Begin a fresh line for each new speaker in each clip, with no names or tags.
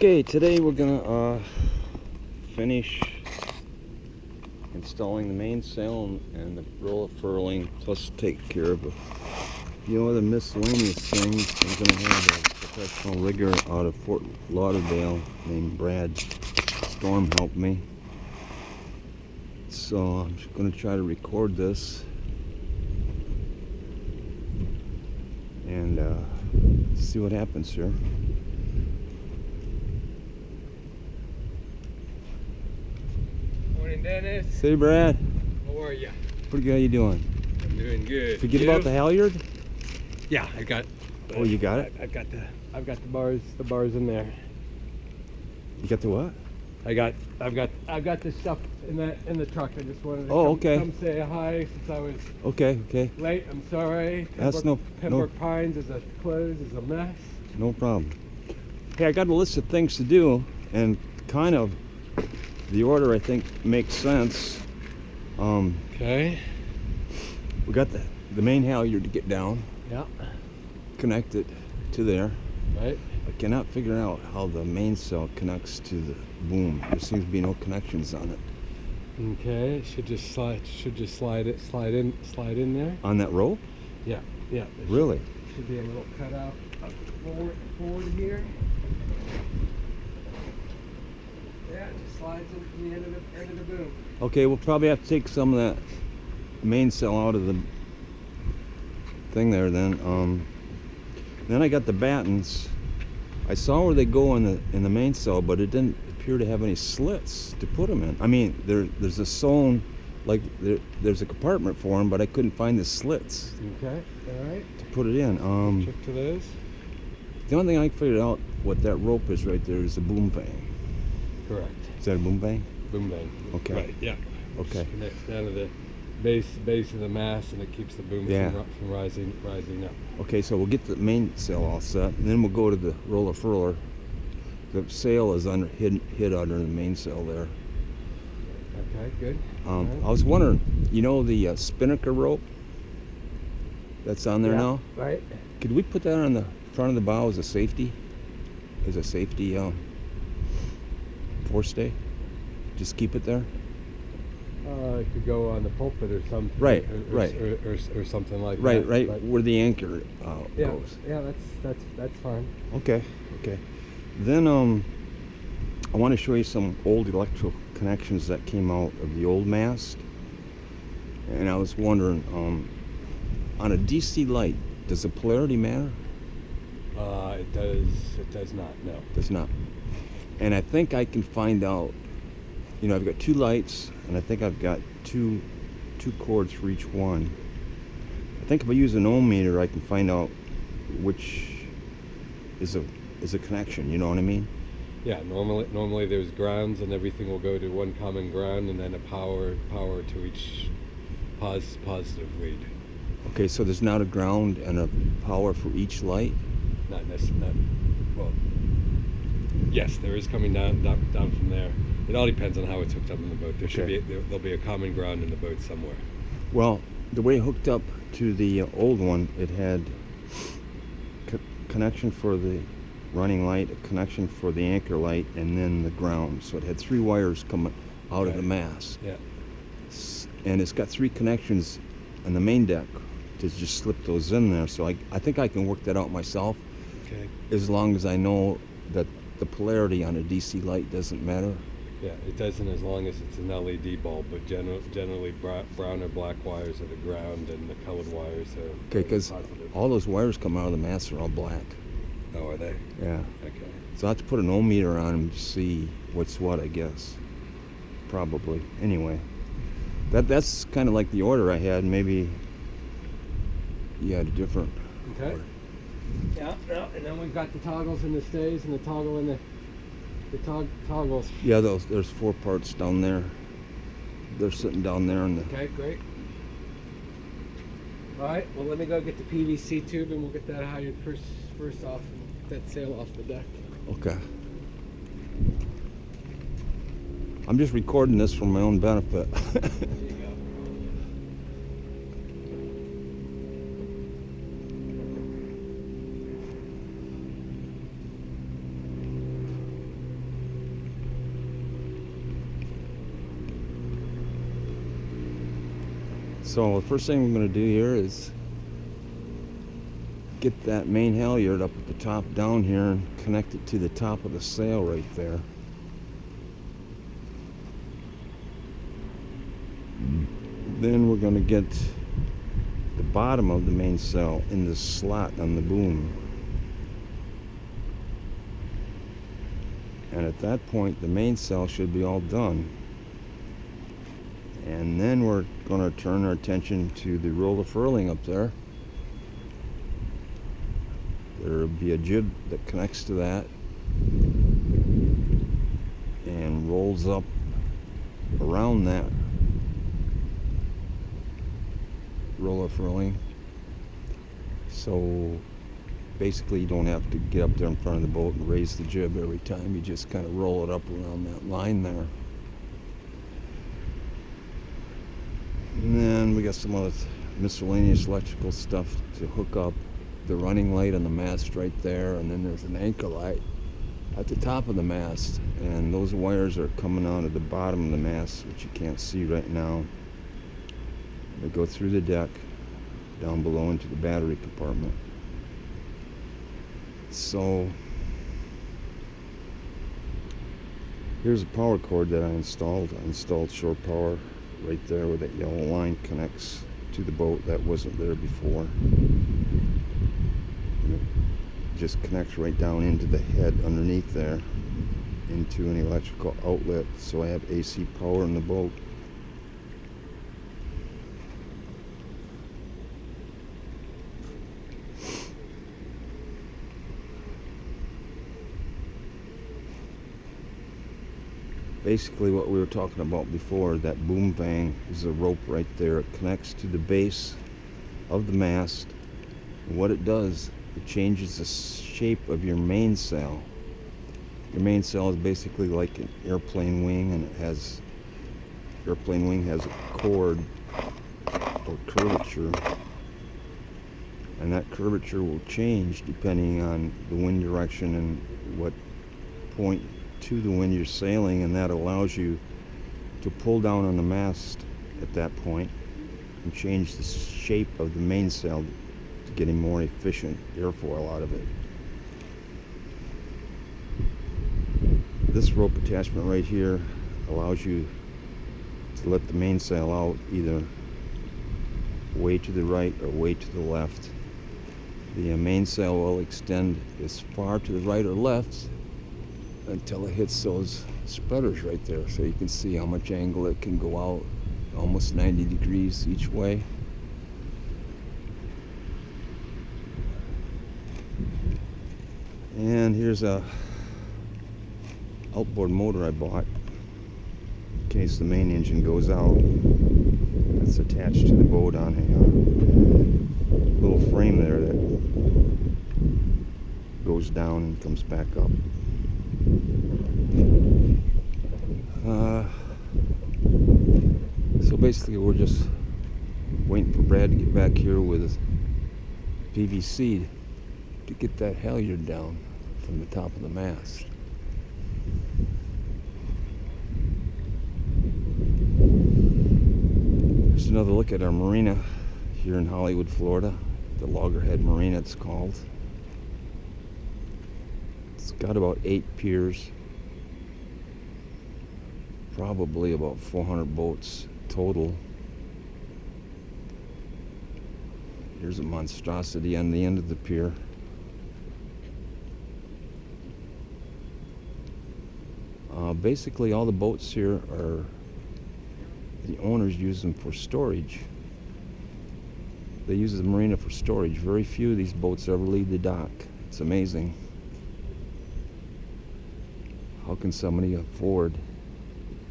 Okay, today we're gonna finish installing the mainsail and the roller furling, plus take care of the miscellaneous things. I'm gonna have a professional rigger out of Fort Lauderdale named Brad Storm help me. So I'm just gonna try to record this and see what happens here.
Morning, Dennis.
Hey, Brad.
How are you?
Pretty good. How you doing?
I'm doing good.
Forget about the halyard?
Yeah, I got.
Oh, you got it?
I've got the bars in there.
You got the what?
I've got this stuff in the truck. I just wanted to come say hi since I was
Okay.
late. I'm sorry. Pembroke Pines is closed. Is a mess.
No problem. Hey, I got a list of things to do, and kind of the order I think makes sense.
Okay.
We got the main halyard to get down.
Yeah.
Connect it to there.
Right.
I cannot figure out how the mainsail connects to the boom. There seems to be no connections on it.
Okay. Should just slide in there.
On that rope?
Yeah. Yeah.
Really?
Should be a little cutout forward here. Yeah, it just slides in from the end of the boom.
Okay, we'll probably have to take some of that mainsail out of the thing there then. Then I got the battens. I saw where they go in the mainsail, but it didn't appear to have any slits to put them in. I mean, there's a sewn, like there's a compartment for them, but I couldn't find the slits.
Okay, all right.
To put it in.
Check to those.
The only thing I figured out what that rope is right there is a boom vang.
Correct.
Is that a boom vang?
Boom vang.
Okay.
Right. Yeah.
Okay.
It connects down to the base of the mast, and it keeps the boom from rising up.
Okay, so we'll get the mainsail all set, and then we'll go to the roller furler. The sail is hid under the mainsail there.
Okay, good.
Right. I was wondering, the spinnaker rope that's on there now?
Right.
Could we put that on the front of the bow as a safety? As a safety forestay? Just keep it there?
It could go on the pulpit or something.
Right.
Or something like
that.
Right,
where the anchor
yeah,
goes.
Yeah, that's fine.
Okay. Then I want to show you some old electrical connections that came out of the old mast. And I was wondering, on a DC light, does the polarity matter?
It does not, no.
It does not. And I think I can find out, I've got two lights, and I think I've got two cords for each one. I think if I use an ohm meter, I can find out which is a connection, you know what I mean?
Yeah, normally there's grounds, and everything will go to one common ground, and then a power to each positive lead.
Okay, so there's not a ground and a power for each light?
Not necessarily. Well, yes, there is coming down from there. It all depends on how it's hooked up in the boat. There'll be a common ground in the boat somewhere.
Well, the way it hooked up to the old one, it had connection for the running light, a connection for the anchor light, and then the ground. So it had three wires coming out of the mast.
Yeah.
And it's got three connections on the main deck to just slip those in there. So I think I can work that out myself.
Okay.
As long as I know that the polarity on a DC light doesn't matter.
Yeah, it doesn't as long as it's an LED bulb, but generally brown or black wires are the ground, and the colored wires are
okay, because all those wires come out of the mast are all black.
Oh, are they?
Yeah.
Okay.
So I have to put an ohm meter on them to see what's what, I guess. Probably. Anyway, that's kind of like the order I had. Maybe you had a different order.
Yeah, and then we've got the toggles and the stays, and the toggle and the toggles.
Yeah, there's four parts down there. They're sitting down there in the...
Okay, great. All right, well, let me go get the PVC tube, and we'll get that halyard first off, and get that sail off the deck.
Okay. I'm just recording this for my own benefit.
There you go.
So the first thing I'm going to do here is get that main halyard up at the top down here and connect it to the top of the sail right there. Then we're going to get the bottom of the mainsail in the slot on the boom. And at that point the mainsail should be all done. And then we're going to turn our attention to the roller furling up there. There'll be a jib that connects to that and rolls up around that roller furling. So basically you don't have to get up there in front of the boat and raise the jib every time. You just kind of roll it up around that line there. And then we got some other miscellaneous electrical stuff to hook up. The running light on the mast right there, and then there's an anchor light at the top of the mast, and those wires are coming out of the bottom of the mast, which you can't see right now. They go through the deck down below into the battery compartment. So here's a power cord that I installed. I installed shore power right there where that yellow line connects to the boat. That wasn't there before. And it just connects right down into the head underneath there into an electrical outlet, so I have AC power in the boat. Basically what we were talking about before, that boom vang is a rope right there. It connects to the base of the mast. And what it does, it changes the shape of your mainsail. Your mainsail is basically like an airplane wing, and it has, airplane wing has a chord or curvature, and that curvature will change depending on the wind direction and what point to the wind you're sailing, and that allows you to pull down on the mast at that point and change the shape of the mainsail to get a more efficient airfoil out of it. This rope attachment right here allows you to let the mainsail out either way to the right or way to the left. The mainsail will extend as far to the right or left until it hits those spreaders right there, so you can see how much angle it can go out, almost 90 degrees each way. And here's a outboard motor I bought in case the main engine goes out. It's attached to the boat on a little frame there that goes down and comes back up. So basically we're just waiting for Brad to get back here with PVC to get that halyard down from the top of the mast. There's another look at our marina here in Hollywood, Florida. The Loggerhead Marina it's called. It's got about 8 piers, probably about 400 boats total. Here's a monstrosity on the end of the pier. Basically all the boats here are, the owners use them for storage. They use the marina for storage. Very few of these boats ever leave the dock. It's amazing. How can somebody afford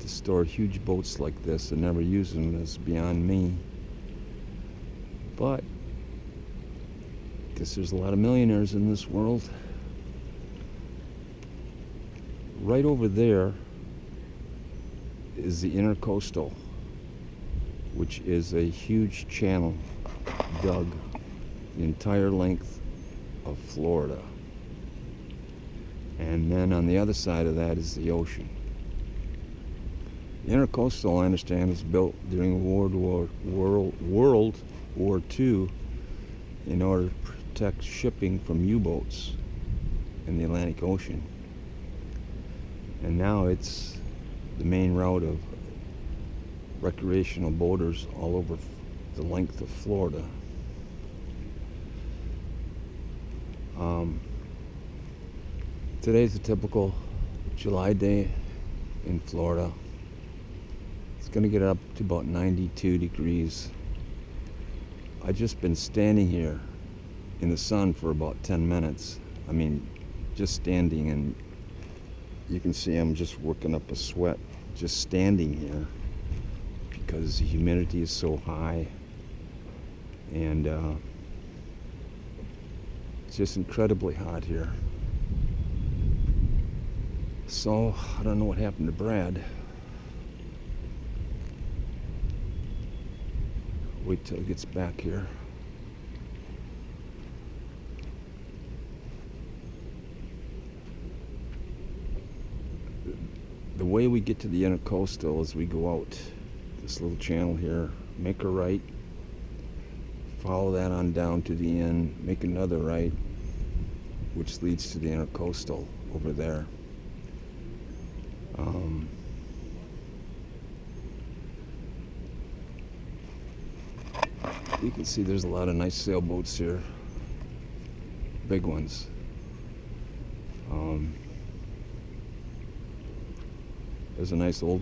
to store huge boats like this and never use them? Is beyond me. But I guess there's a lot of millionaires in this world. Right over there is the Intercoastal, which is a huge channel dug the entire length of Florida. And then on the other side of that is the ocean. The Intercoastal, I understand, was built during World War II in order to protect shipping from U-boats in the Atlantic Ocean. And now it's the main route of recreational boaters all over the length of Florida. Today's a typical July day in Florida. It's going to get up to about 92 degrees. I've just been standing here in the sun for about 10 minutes. I mean, just standing, and you can see I'm just working up a sweat just standing here because the humidity is so high, and it's just incredibly hot here. So I don't know what happened to Brad. Wait till he gets back here. The way we get to the Intercoastal is we go out this little channel here, make a right, follow that on down to the end, make another right, which leads to the Intercoastal over there. You can see there's a lot of nice sailboats here, big ones. There's a nice old one.